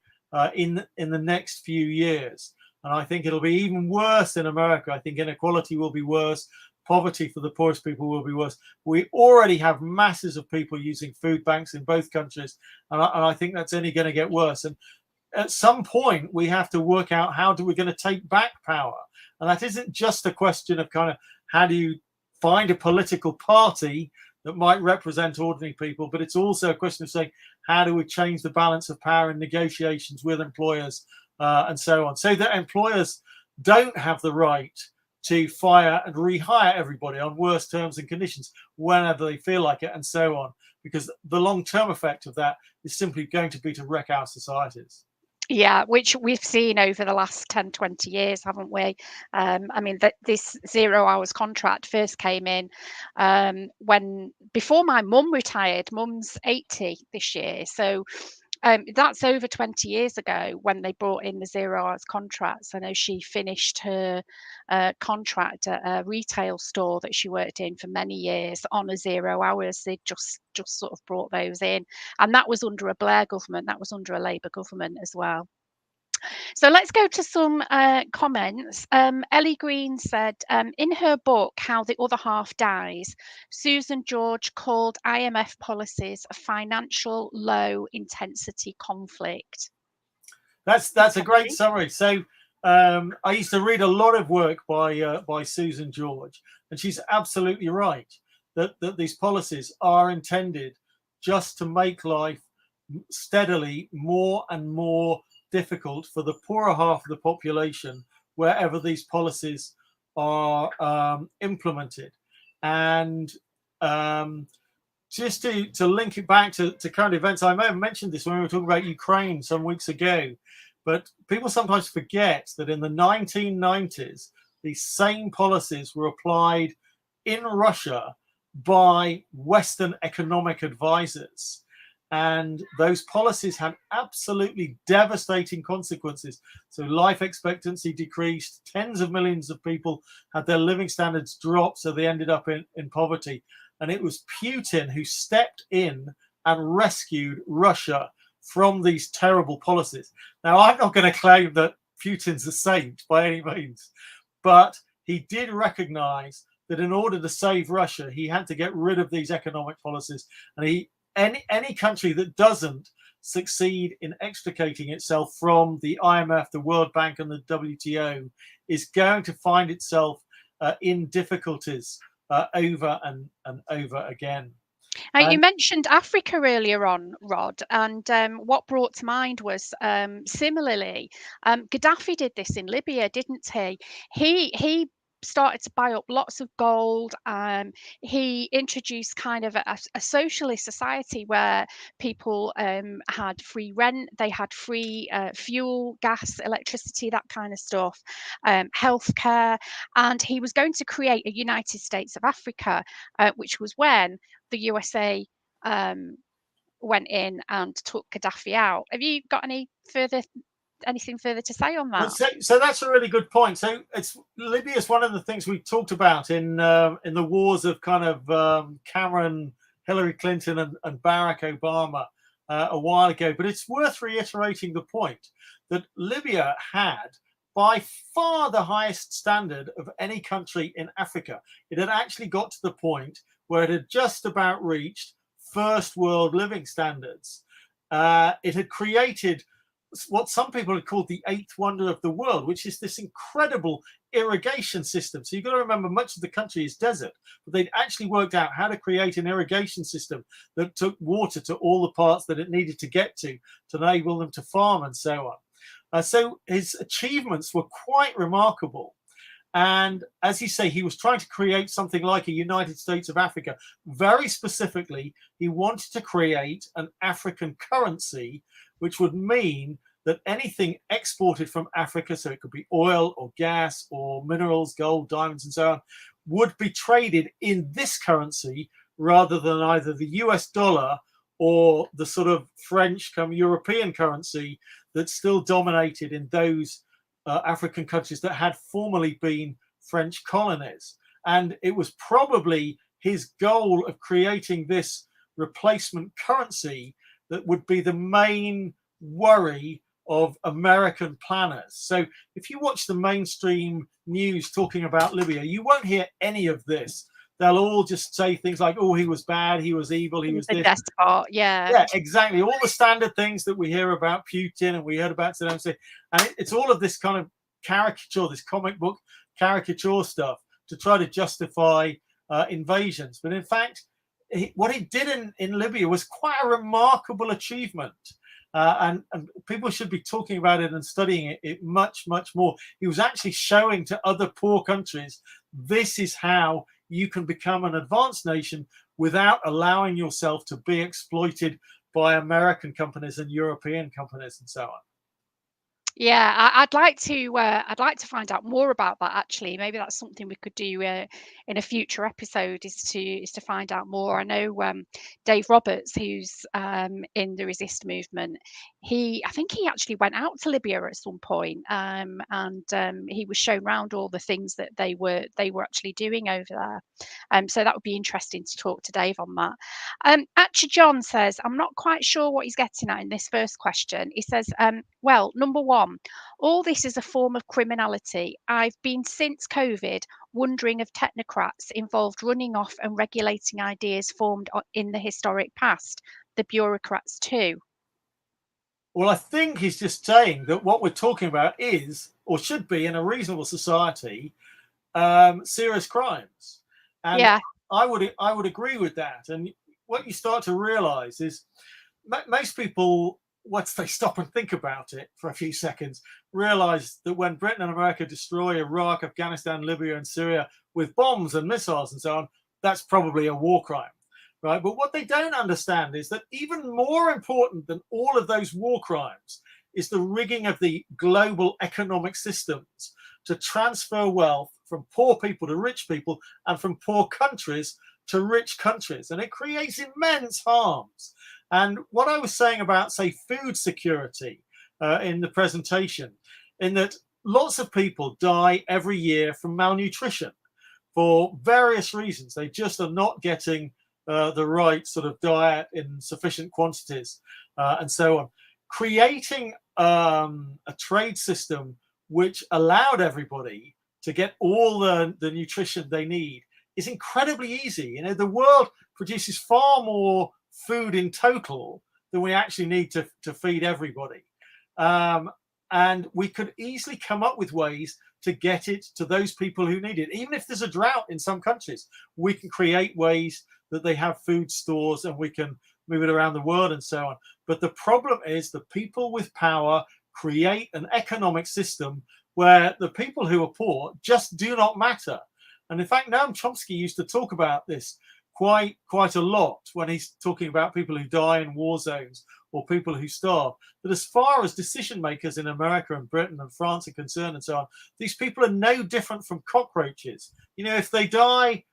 in the next few years. And I think it'll be even worse in America. I think inequality will be worse. Poverty for the poorest people will be worse. We already have masses of people using food banks in both countries. And I think that's only going to get worse. And at some point, we have to work out how we're going to take back power. And that isn't just a question of kind of how do you find a political party that might represent ordinary people, but it's also a question of saying, how do we change the balance of power in negotiations with employers and so on, so that employers don't have the right to fire and rehire everybody on worse terms and conditions whenever they feel like it, and so on, because the long-term effect of that is simply going to be to wreck our societies.
Yeah, which we've seen over the last 10, 20 years, haven't we? I mean, this 0 hours contract first came in before my mum retired. Mum's 80 this year. So that's over 20 years ago when they brought in the 0 hours contracts. I know she finished her contract at a retail store that she worked in for many years on a 0 hours. They just sort of brought those in, and that was under a Blair government. That was under a Labour government as well. So let's go to some comments. Ellie Green said, in her book, How the Other Half Dies, Susan George called IMF policies a financial low intensity conflict.
That's a great summary. So I used to read a lot of work by Susan George, and she's absolutely right that these policies are intended just to make life steadily more and more difficult for the poorer half of the population wherever these policies are implemented. And just to link it back to current events, I may have mentioned this when we were talking about Ukraine some weeks ago, but people sometimes forget that in the 1990s, these same policies were applied in Russia by Western economic advisors. And those policies had absolutely devastating consequences. So life expectancy decreased, tens of millions of people had their living standards dropped, so they ended up in poverty. And it was Putin who stepped in and rescued Russia from these terrible policies. Now, I'm not going to claim that Putin's a saint by any means, but he did recognize that in order to save Russia, he had to get rid of these economic policies. And any country that doesn't succeed in extricating itself from the IMF, the World Bank, and the WTO is going to find itself in difficulties over and over again.
You mentioned Africa earlier on, Rod, and what brought to mind was similarly, Gaddafi did this in Libya, didn't he? He started to buy up lots of gold. He introduced kind of a socialist society where people had free rent, they had free fuel, gas, electricity, that kind of stuff, healthcare, and he was going to create a United States of Africa, which was when the USA went in and took Gaddafi out. Have you got any further anything further to say on that?
So that's a really good point. So Libya is one of the things we talked about in the wars of kind of Cameron, Hillary Clinton, and Barack Obama a while ago. But it's worth reiterating the point that Libya had by far the highest standard of any country in Africa. It had actually got to the point where it had just about reached first world living standards. It had created what some people have called the eighth wonder of the world, which is this incredible irrigation system. So you've got to remember, much of the country is desert, but they'd actually worked out how to create an irrigation system that took water to all the parts that it needed to get to enable them to farm and so on. So his achievements were quite remarkable. And as you say, he was trying to create something like a United States of Africa. Very specifically, he wanted to create an African currency, which would mean that anything exported from Africa, so it could be oil or gas or minerals, gold, diamonds, and so on, would be traded in this currency rather than either the US dollar or the sort of French European currency that still dominated in those African countries that had formerly been French colonies. And it was probably his goal of creating this replacement currency that would be the main worry of American planners. So if you watch the mainstream news talking about Libya, you won't hear any of this. They'll all just say things like, oh, he was bad, he was evil, he was this.
Despot, yeah.
Yeah, exactly. All the standard things that we hear about Putin and we heard about Saddam Hussein. And it's all of this kind of caricature, this comic book caricature stuff to try to justify invasions. But in fact, what he did in Libya was quite a remarkable achievement. And people should be talking about it and studying it much, much more. He was actually showing to other poor countries, this is how you can become an advanced nation without allowing yourself to be exploited by American companies and European companies and so on.
Yeah, I'd like to find out more about that. Actually, maybe that's something we could do in a future episode. Is to find out more. I know Dave Roberts, who's in the Resist movement. I think he actually went out to Libya at some point, and he was shown around all the things that they were actually doing over there. So that would be interesting to talk to Dave on that. Actually, John says, I'm not quite sure what he's getting at in this first question. He says, well, number one, all this is a form of criminality. I've been since COVID wondering if technocrats involved running off and regulating ideas formed in the historic past, the bureaucrats too.
Well, I think he's just saying that what we're talking about is, or should be, in a reasonable society, serious crimes. And yeah. I would agree with that. And what you start to realize is most people, once they stop and think about it for a few seconds, realize that when Britain and America destroy Iraq, Afghanistan, Libya, and Syria with bombs and missiles and so on, that's probably a war crime. Right. But what they don't understand is that even more important than all of those war crimes is the rigging of the global economic systems to transfer wealth from poor people to rich people and from poor countries to rich countries. And it creates immense harms. And what I was saying about, say, food security in the presentation, in that lots of people die every year from malnutrition for various reasons. They just are not getting the right sort of diet in sufficient quantities and so on. Creating a trade system which allowed everybody to get all the nutrition they need is incredibly easy. You know, the world produces far more food in total than we actually need to feed everybody. And we could easily come up with ways to get it to those people who need it. Even if there's a drought in some countries, we can create ways that they have food stores and we can move it around the world and so on. But the problem is the people with power create an economic system where the people who are poor just do not matter. And in fact, Noam Chomsky used to talk about this quite a lot when he's talking about people who die in war zones or people who starve. But as far as decision makers in America and Britain and France are concerned and so on, these people are no different from cockroaches. You know, if they die,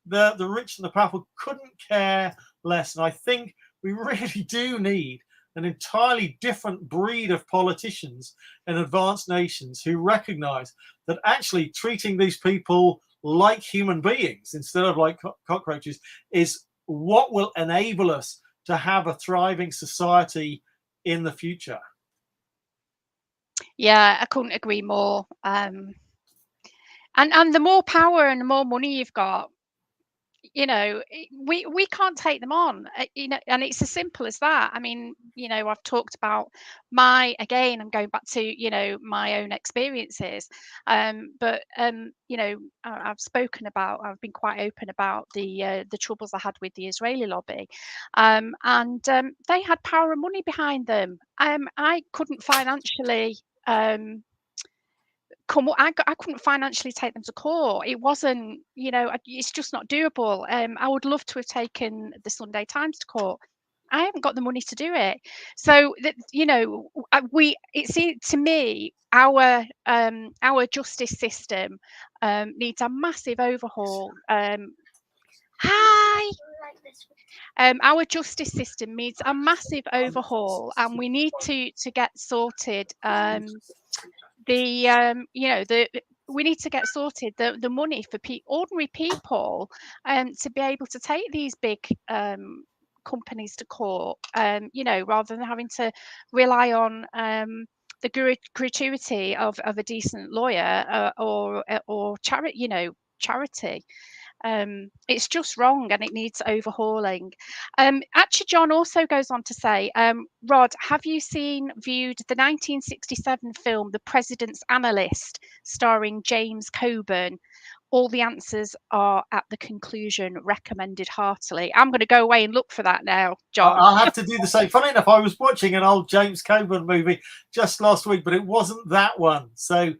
the rich and the powerful couldn't care less. And I think we really do need an entirely different breed of politicians in advanced nations who recognize that actually treating these people like human beings instead of like cockroaches is what will enable us to have a thriving society in the future.
Yeah, I couldn't agree more. And the more power and the more money you've got, you know, we can't take them on, you know, and it's as simple as that. I mean, you know, I've talked about again, I'm going back to, you know, my own experiences, but you know, I've been quite open about the troubles I had with the Israeli lobby, and they had power and money behind them. I couldn't financially I couldn't financially take them to court. It wasn't, you know, it's just not doable. I would love to have taken the Sunday Times to court. I haven't got the money to do it. So that, you know, to me, our justice system needs a massive overhaul. Hi. Our justice system needs a massive overhaul, and we need to get sorted. You know, we need to get sorted the money for ordinary people to be able to take these big companies to court, you know, rather than having to rely on the gratuity of a decent lawyer or charity, you know, charity. It's just wrong and it needs overhauling. Actually, John also goes on to say, Rod, have you viewed the 1967 film The President's Analyst, starring James Coburn? All the answers are at the conclusion. Recommended heartily. I'm going to go away and look for that now, John.
I'll have to do the same. Funny enough, I was watching an old James Coburn movie just last week, but it wasn't that one. So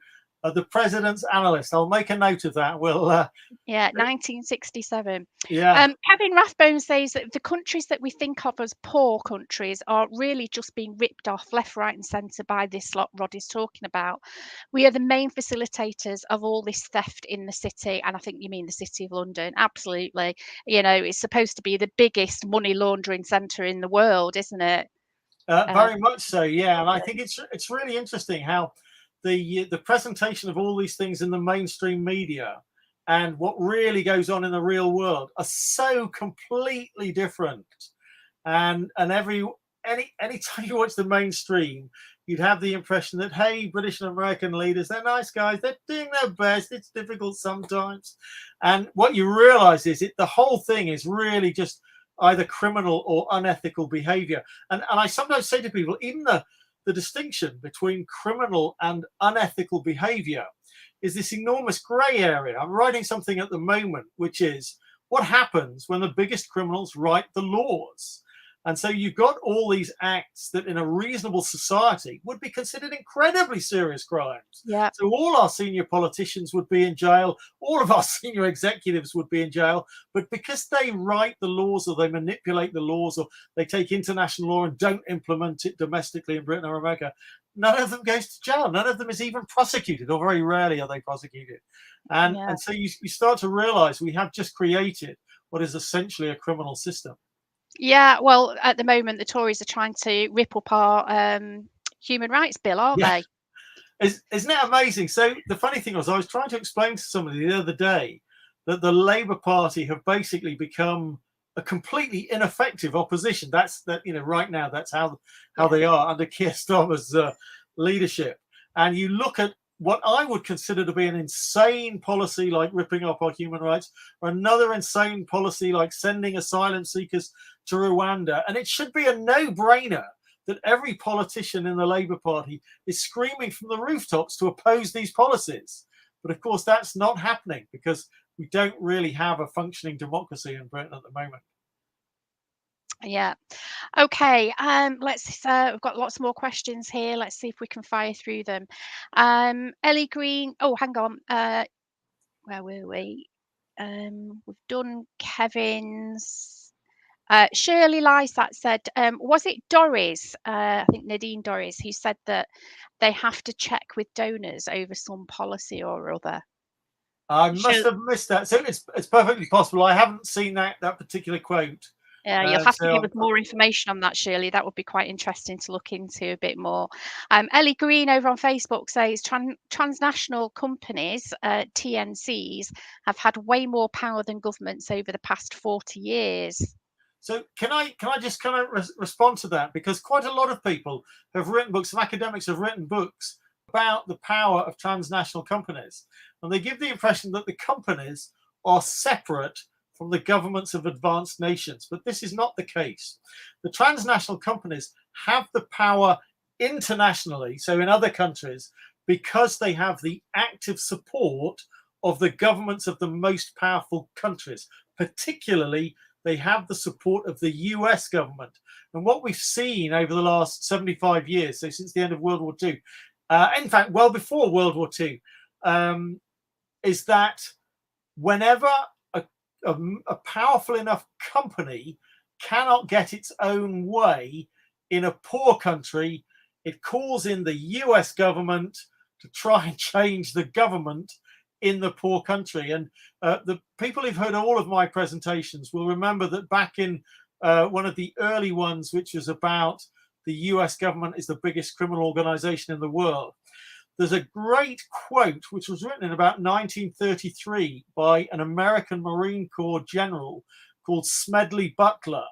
The President's Analyst. I'll make a note of that. We'll
yeah, 1967.
Yeah.
Kevin Rathbone says that the countries that we think of as poor countries are really just being ripped off left, right, and centre by this lot Rod is talking about. We are the main facilitators of all this theft in the city, and I think you mean the City of London. Absolutely. You know, it's supposed to be the biggest money laundering centre in the world, isn't it?
Very much so, yeah. And I think it's really interesting how the presentation of all these things in the mainstream media and what really goes on in the real world are so completely different. And any time you watch the mainstream, you'd have the impression that, hey, British and American leaders, they're nice guys, they're doing their best, it's difficult sometimes. And what you realize is the whole thing is really just either criminal or unethical behavior. And I sometimes say to people, even the distinction between criminal and unethical behavior is this enormous grey area. I'm writing something at the moment, which is what happens when the biggest criminals write the laws. And so you've got all these acts that in a reasonable society would be considered incredibly serious crimes.
Yeah.
So all our senior politicians would be in jail. All of our senior executives would be in jail. But because they write the laws or they manipulate the laws or they take international law and don't implement it domestically in Britain or America, none of them goes to jail. None of them is even prosecuted, or very rarely are they prosecuted. And so you start to realize we have just created what is essentially a criminal system.
Yeah, well, at the moment, the Tories are trying to rip up our human rights bill, aren't they?
Isn't it amazing? So the funny thing was, I was trying to explain to somebody the other day that the Labour Party have basically become a completely ineffective opposition. Right now, that's how they are under Keir Starmer's leadership. And you look at what I would consider to be an insane policy like ripping up our human rights, or another insane policy like sending asylum seekers to Rwanda. And it should be a no-brainer that every politician in the Labour Party is screaming from the rooftops to oppose these policies. But of course, that's not happening because we don't really have a functioning democracy in Britain at the moment.
Yeah. Okay. Let's. We've got lots more questions here. Let's see if we can fire through them. Ellie Green. Oh, hang on. Where were we? We've done Kevin's. Shirley Lysat said, was it Doris? I think Nadine Doris, who said that they have to check with donors over some policy or other.
I must have missed that. So it's perfectly possible. I haven't seen that particular quote.
Yeah, you'll have to
So
give us more information on that, Shirley. That would be quite interesting to look into a bit more. Ellie Green over on Facebook says transnational companies, TNCs, have had way more power than governments over the past 40 years.
So can I just kind of respond to that? Because quite a lot of people have written books, some academics have written books about the power of transnational companies. And they give the impression that the companies are separate from the governments of advanced nations. But this is not the case. The transnational companies have the power internationally, so in other countries, because they have the active support of the governments of the most powerful countries. Particularly, they have the support of the US government. And what we've seen over the last 75 years, so since the end of World War II, in fact, well before World War II, is that whenever a powerful enough company cannot get its own way in a poor country, it calls in the US government to try and change the government in the poor country. And the people who've heard all of my presentations will remember that back in one of the early ones, which was about the US government is the biggest criminal organization in the world, there's a great quote which was written in about 1933 by an American Marine Corps general called Smedley Butler.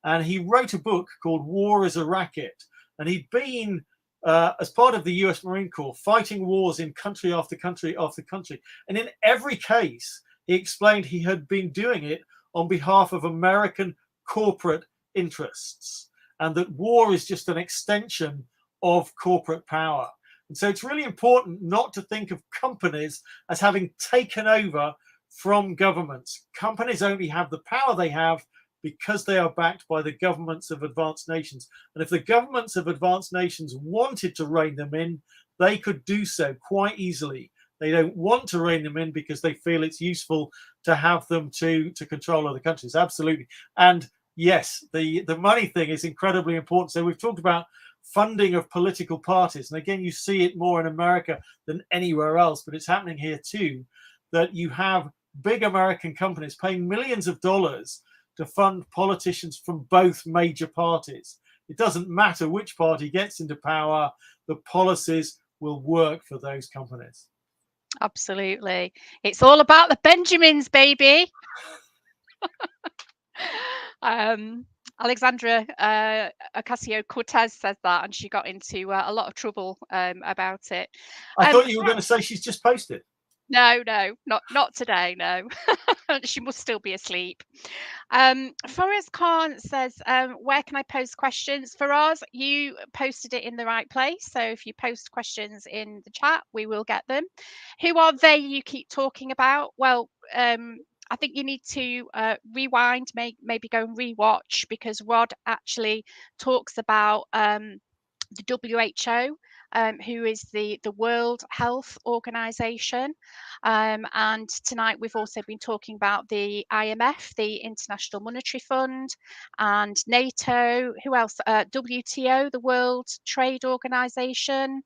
And he wrote a book called War is a Racket. And he'd been, as part of the US Marine Corps, fighting wars in country after country after country. And in every case, he explained he had been doing it on behalf of American corporate interests, and that war is just an extension of corporate power. And so it's really important not to think of companies as having taken over from governments. Companies only have the power they have because they are backed by the governments of advanced nations. And if the governments of advanced nations wanted to rein them in, they could do so quite easily. They don't want to rein them in because they feel it's useful to have them to control other countries. Absolutely. And yes, the money thing is incredibly important. So we've talked about funding of political parties. And again, you see it more in America than anywhere else, but it's happening here too, that you have big American companies paying millions of dollars to fund politicians from both major parties. It doesn't matter which party gets into power, the policies will work for those companies.
Absolutely. It's all about the Benjamins, baby. Alexandra Ocasio-Cortez says that, and she got into a lot of trouble about it.
I thought you were going to say she's just posted.
No, not today. No, she must still be asleep. Faraz Khan says, where can I post questions? Faraz, you posted it in the right place. So if you post questions in the chat, we will get them. Who are they you keep talking about? Well, I think you need to rewind, maybe go and rewatch, because Rod actually talks about the WHO, who is the World Health Organization. And tonight we've also been talking about the IMF, the International Monetary Fund, and NATO. Who else? WTO, the World Trade Organization.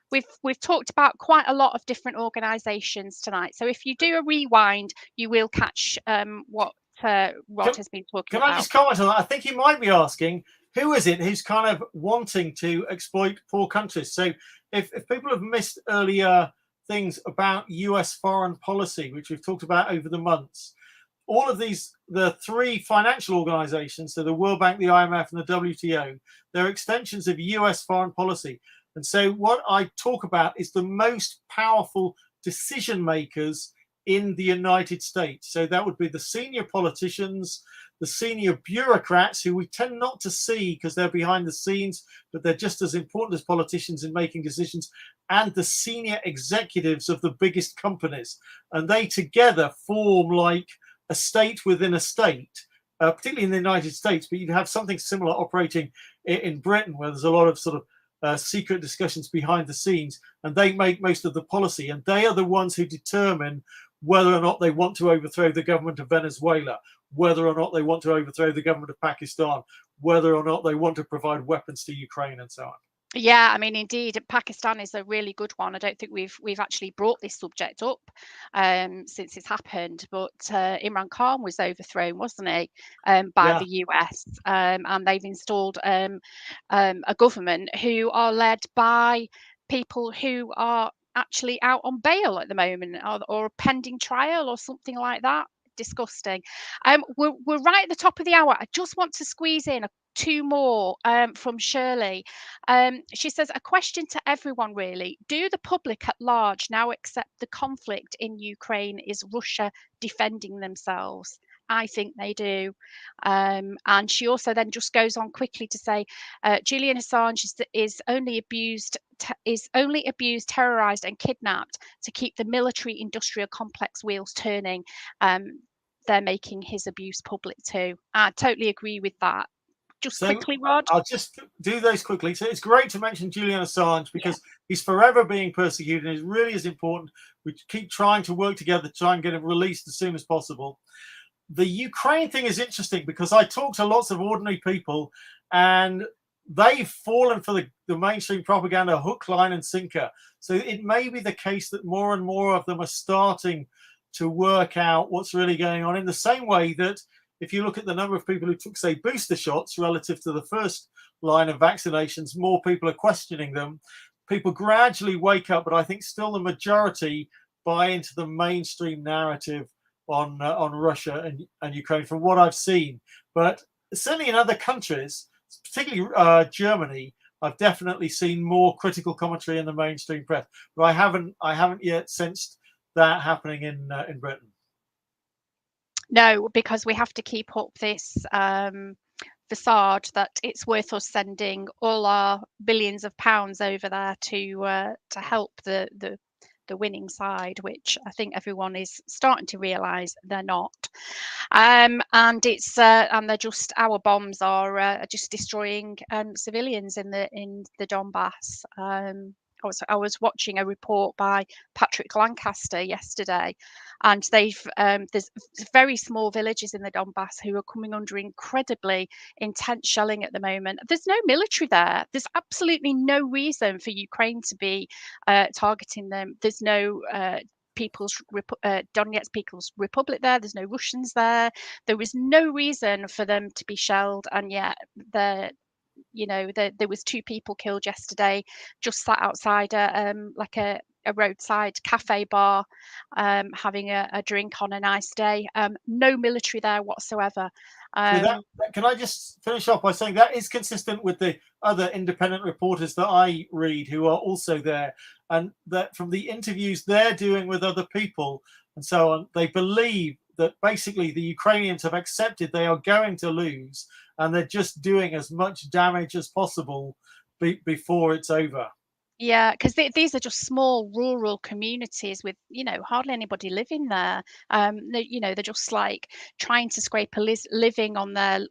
We've talked about quite a lot of different organizations tonight. So if you do a rewind, you will catch what Rod has been talking about.
Can I just comment on that? I think you might be asking, who is it who's kind of wanting to exploit poor countries? So if people have missed earlier things about US foreign policy, which we've talked about over the months, all of these, the three financial organizations, so the World Bank, the IMF, and the WTO, they're extensions of US foreign policy. And so what I talk about is the most powerful decision makers in the United States. So that would be the senior politicians, the senior bureaucrats, who we tend not to see because they're behind the scenes, but they're just as important as politicians in making decisions, and the senior executives of the biggest companies. And they together form like a state within a state, particularly in the United States, but you'd have something similar operating in Britain, where there's a lot of sort of secret discussions behind the scenes, and they make most of the policy, and they are the ones who determine whether or not they want to overthrow the government of Venezuela, whether or not they want to overthrow the government of Pakistan, whether or not they want to provide weapons to Ukraine, and so on.
Yeah, I mean, indeed, Pakistan is a really good one. I don't think we've actually brought this subject up since it's happened, but Imran Khan was overthrown, wasn't he, by
Yeah.
the US, and they've installed a government who are led by people who are actually out on bail at the moment, or pending trial, or something like that. Disgusting. We're right at the top of the hour. I just want to squeeze in two more from Shirley. She says, a question to everyone really. Do the public at large now accept the conflict in Ukraine is Russia defending themselves? I think they do. And she also then just goes on quickly to say, Julian Assange is only abused, terrorized and kidnapped to keep the military industrial complex wheels turning. They're making his abuse public too. I totally agree with that. Just quickly, Rod.
I'll just do those quickly. So it's great to mention Julian Assange because he's forever being persecuted, and it really is important. We keep trying to work together to try and get him released as soon as possible. The Ukraine thing is interesting because I talk to lots of ordinary people, and they've fallen for the mainstream propaganda hook, line, and sinker. So it may be the case that more and more of them are starting to work out what's really going on, in the same way that if you look at the number of people who took, say, booster shots relative to the first line of vaccinations, more people are questioning them. People gradually wake up, but I think still the majority buy into the mainstream narrative on Russia and Ukraine from what I've seen. But certainly in other countries, particularly Germany, I've definitely seen more critical commentary in the mainstream press. But I haven't yet sensed that happening in Britain.
No, because we have to keep up this facade that it's worth us sending all our billions of pounds over there to help the winning side, which I think everyone is starting to realise they're not. And it's and they're just, our bombs are just destroying civilians in the Donbass. I was watching a report by Patrick Lancaster yesterday, and there's very small villages in the Donbass who are coming under incredibly intense shelling at the moment. There's no military there. There's absolutely no reason for Ukraine to be targeting them. There's no Donetsk People's Republic there. There's no Russians there. There was no reason for them to be shelled, and yet there was 2 people killed yesterday, just sat outside like a roadside cafe bar, having a drink on a nice day. No military there whatsoever.
So can I just finish off by saying that is consistent with the other independent reporters that I read who are also there, and that from the interviews they're doing with other people and so on, they believe that basically the Ukrainians have accepted they are going to lose, and they're just doing as much damage as possible before it's over.
Yeah, because these are just small rural communities with, hardly anybody living there. They're just like trying to scrape a living on their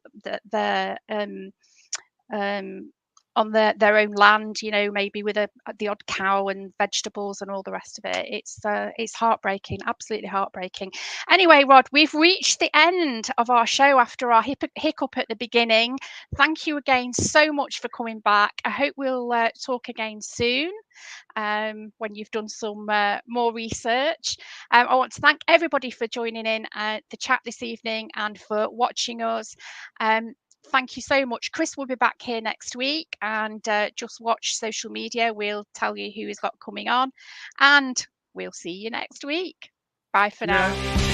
own land, maybe with the odd cow and vegetables and all the rest of it. It's heartbreaking, absolutely heartbreaking. Anyway, Rod, we've reached the end of our show after our hiccup at the beginning. Thank you again so much for coming back. I hope we'll talk again soon when you've done some more research. I want to thank everybody for joining in the chat this evening and for watching us. Thank you so much. Chris will be back here next week, and just watch social media. We'll tell you who he's got coming on, and we'll see you next week. Bye for now.